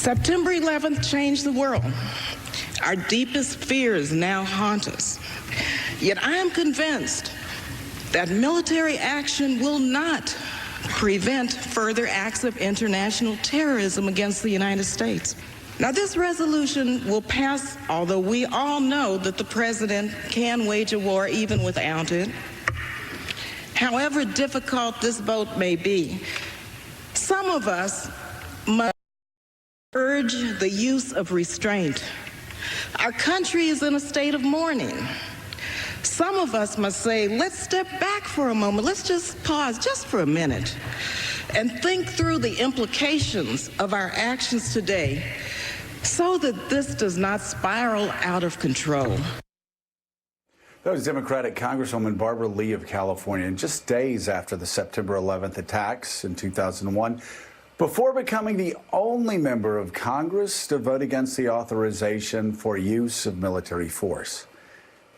September 11th changed the world. Our deepest fears now haunt us. Yet I am convinced that military action will not prevent further acts of international terrorism against the United States. Now, this resolution will pass, although we all know that the president can wage a war even without it. However difficult this vote may be, some of us must urge the use of restraint. Our country is in a state of mourning. Some of us must say, let's step back for a moment. Let's just pause just for a minute and think through the implications of our actions today so that this does not spiral out of control. That was Democratic Congresswoman Barbara Lee of California. And just days after the September 11th attacks in 2001, before becoming the only member of Congress to vote against the authorization for use of military force.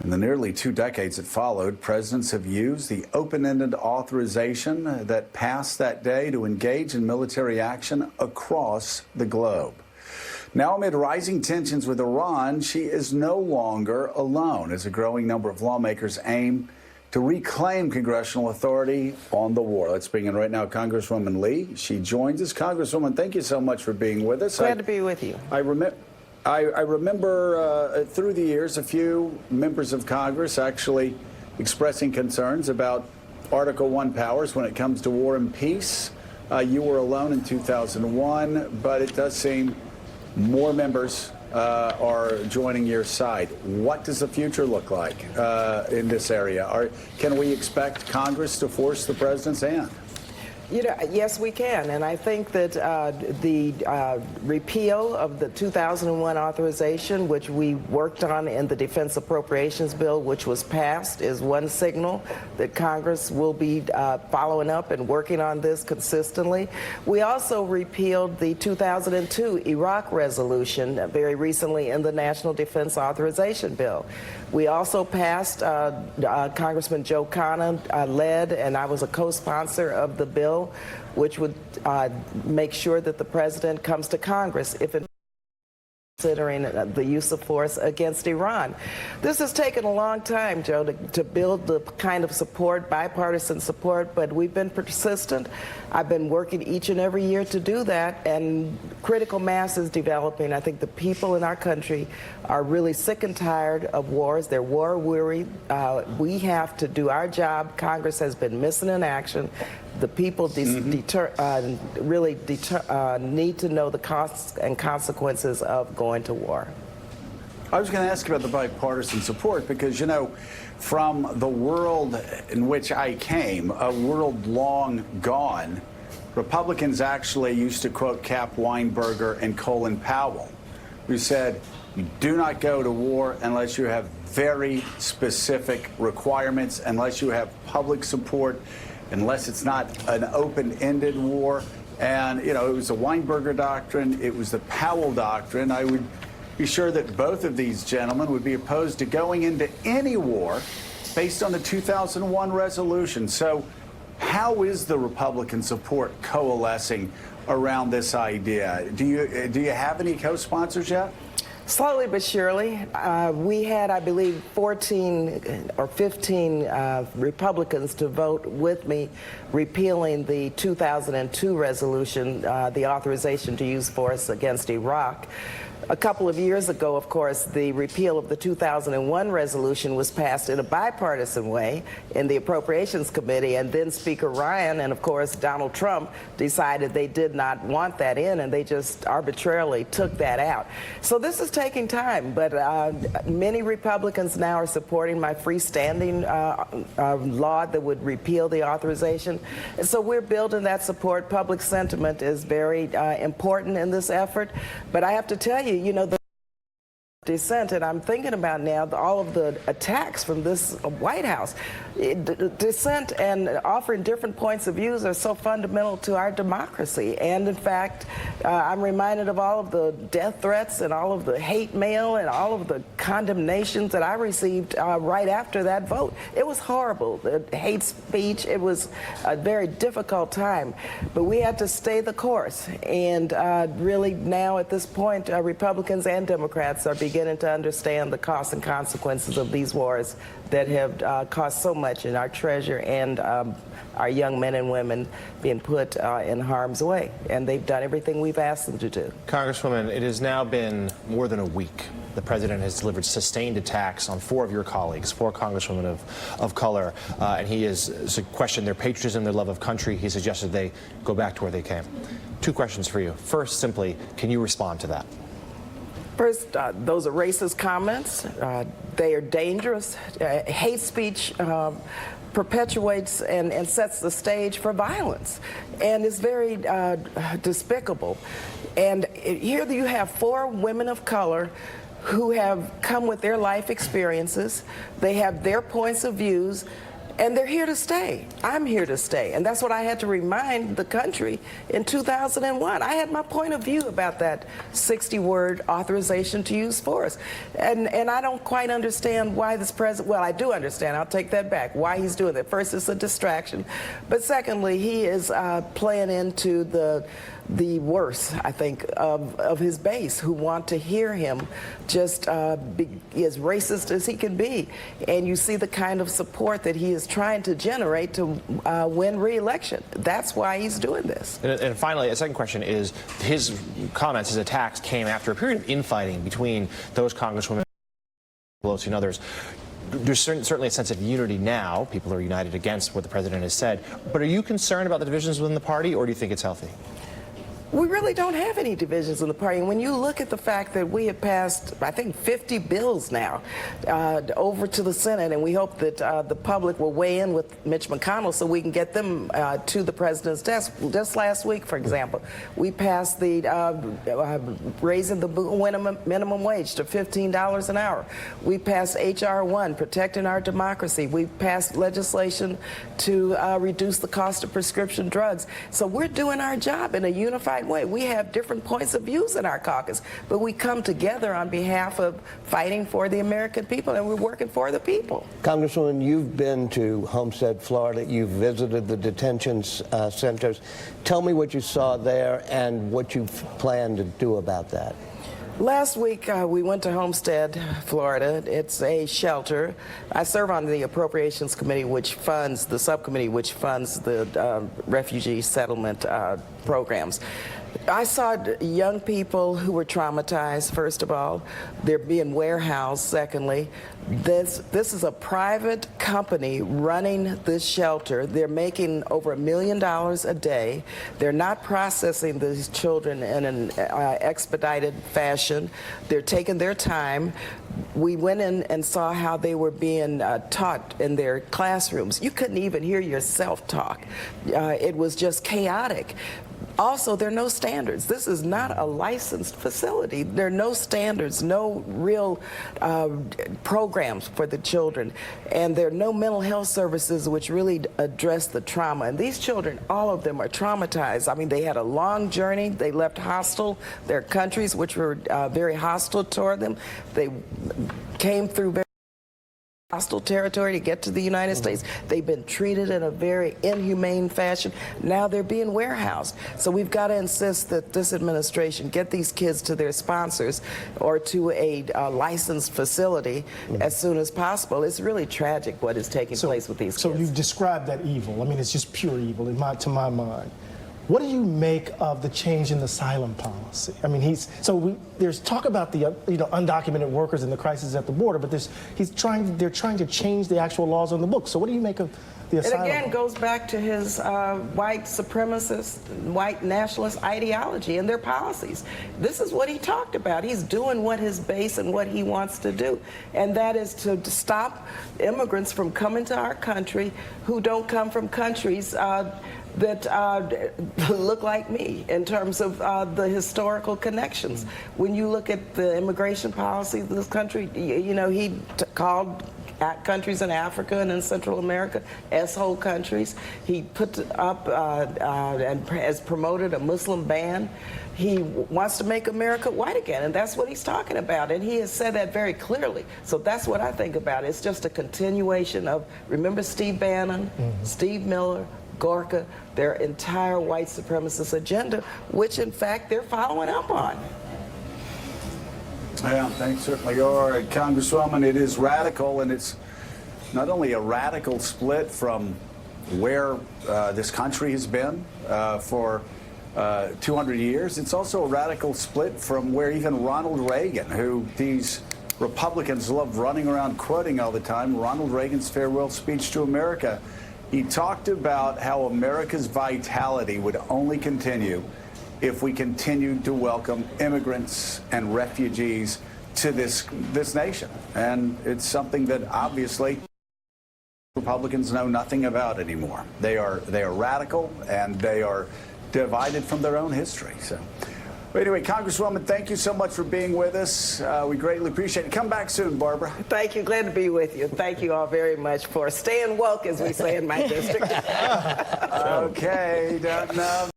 In the nearly 2 decades that followed, presidents have used the open-ended authorization that passed that day to engage in military action across the globe. Now, amid rising tensions with Iran, she is no longer alone as a growing number of lawmakers aim to reclaim congressional authority on the war. Let's bring in right now Congresswoman Lee. She joins us. Congresswoman, thank you so much for being with us. Glad to be with you. I remember through the years a few members of Congress actually expressing concerns about Article I powers when it comes to war and peace. You were alone in 2001, but it does seem more members are joining your side. What does the future look like in this area? Can we expect Congress to force the president's hand? Yes, we can. And I think that the repeal of the 2001 authorization, which we worked on in the Defense Appropriations Bill, which was passed, is one signal that Congress will be following up and working on this consistently. We also repealed the 2002 Iraq resolution very recently in the National Defense Authorization Bill. We also passed, Congressman Joe Connor led, and I was a co-sponsor of the bill, which would make sure that the president comes to Congress if considering the use of force against Iran. This has taken a long time, Joe, to build the kind of support, bipartisan support, but we've been persistent. I've been working each and every year to do that, and critical mass is developing. I think the people in our country are really sick and tired of wars. They're war weary. We have to do our job. Congress has been missing in action. The people really need to know the costs and consequences of going to war. I was going to ask about the bipartisan support because, you know, from the world in which I came, a world long gone, Republicans actually used to quote Cap Weinberger and Colin Powell, who said, you do not go to war unless you have very specific requirements, unless you have public support, unless it's not an open-ended war. And, you know, it was the Weinberger doctrine, it was the Powell doctrine. I would be sure that both of these gentlemen would be opposed to going into any war based on the 2001 resolution. So how is the Republican support coalescing around this idea? Do you have any co-sponsors yet? Slowly but surely. We had, I believe, 14 or 15 Republicans to vote with me repealing the 2002 resolution, the authorization to use force against Iraq. A couple of years ago, of course, the repeal of the 2001 resolution was passed in a bipartisan way in the Appropriations Committee, and then Speaker Ryan and, of course, Donald Trump decided they did not want that in, and they just arbitrarily took that out. So this is taking time, but many Republicans now are supporting my freestanding law that would repeal the authorization. And so we're building that support. Public sentiment is very important in this effort, but I have to tell you, you know, the dissent, and I'm thinking about now all of the attacks from this White House. Dissent and offering different points of views are so fundamental to our democracy. And in fact, I'm reminded of all of the death threats and all of the hate mail and all of the condemnations that I received right after that vote. It was horrible. The hate speech, it was a very difficult time. But we had to stay the course. And really now at this point, Republicans and Democrats are beginning to understand the costs and consequences of these wars that have cost so much in our treasure and our young men and women being put in harm's way. And they've done everything we've asked them to do. Congresswoman, it has now been more than a week. The president has delivered sustained attacks on 4 of your colleagues, 4 congresswomen of color, and he has questioned their patriotism, their love of country. He suggested they go back to where they came. 2 questions for you. First, simply, can you respond to that? First, those are racist comments. They are dangerous. Hate speech perpetuates and sets the stage for violence, and is very despicable. And here you have 4 women of color who have come with their life experiences. They have their points of views, and they're here to stay. I'm here to stay. And that's what I had to remind the country in 2001. I had my point of view about that 60-word authorization to use force. And I don't quite understand why this president, well, I do understand, I'll take that back, why he's doing that. First, it's a distraction. But secondly, he is playing into the worst, I think, of his base, who want to hear him just be as racist as he can be. And you see the kind of support that he is trying to generate to win re-election. That's why he's doing this. And finally, a second question is, his comments, his attacks came after a period of infighting between those congresswomen, Pelosi and others. There's certainly a sense of unity now. People are united against what the president has said. But are you concerned about the divisions within the party, or do you think it's healthy? We really don't have any divisions in the party. And when you look at the fact that we have passed, I think, 50 bills now over to the Senate, and we hope that the public will weigh in with Mitch McConnell so we can get them to the president's desk. Just last week, for example, we passed the raising the minimum wage to $15 an hour. We passed H.R. 1, protecting our democracy. We passed legislation to reduce the cost of prescription drugs. So we're doing our job in a unified way. We have different points of views in our caucus, but we come together on behalf of fighting for the American people, and we're working for the people. Congresswoman, you've been to Homestead, Florida. You've visited the detention centers. Tell me what you saw there and what you plan to do about that. Last week, we went to Homestead, Florida. It's a shelter. I serve on the Appropriations Committee, which funds, the subcommittee which funds the refugee settlement programs. I saw young people who were traumatized, first of all. They're being warehoused, secondly. This is a private company running this shelter. They're making over $1 million a day. They're not processing these children in an expedited fashion. They're taking their time. We went in and saw how they were being taught in their classrooms. You couldn't even hear yourself talk. It was just chaotic. Also, there are no standards. This is not a licensed facility. There are no standards, no real programs for the children, and there are no mental health services which really address the trauma. And these children, all of them are traumatized. I mean, they had a long journey. They left their countries, which were very hostile toward them. They came through very hostile territory to get to the United States. They've been treated in a very inhumane fashion. Now they're being warehoused. So we've got to insist that this administration get these kids to their sponsors or to a licensed facility as soon as possible. It's really tragic what is taking place with these kids. So you've described that evil. I mean, it's just pure evil to my mind. What do you make of the change in the asylum policy? I mean, there's talk about the undocumented workers and the crisis at the border, but they're trying to change the actual laws on the books. So what do you make of the asylum? It again goes back to his white supremacist, white nationalist ideology and their policies. This is what he talked about. He's doing what his base and what he wants to do, and that is to stop immigrants from coming to our country who don't come from countries that look like me in terms of the historical connections. When you look at the immigration policy of this country, you know, he called countries in Africa and in Central America S-hole countries. He put up and has promoted a Muslim ban. He wants to make America white again, and that's what he's talking about, and he has said that very clearly. So that's what I think about it. It's just a continuation of, remember Steve Bannon, Steve Miller, Gorka, their entire white supremacist agenda, which in fact they're following up on. Yeah, thanks, certainly are. Congresswoman, it is radical, and it's not only a radical split from where this country has been for 200 years, it's also a radical split from where even Ronald Reagan, who these Republicans love running around quoting all the time, Ronald Reagan's farewell speech to America, he talked about how America's vitality would only continue if we continued to welcome immigrants and refugees to this nation. And it's something that obviously Republicans know nothing about anymore. They are radical, and they are divided from their own history. So, but anyway, Congresswoman, thank you so much for being with us. We greatly appreciate it. Come back soon, Barbara. Thank you. Glad to be with you. Thank you all very much for staying woke, as we say in my district. Okay, don't know.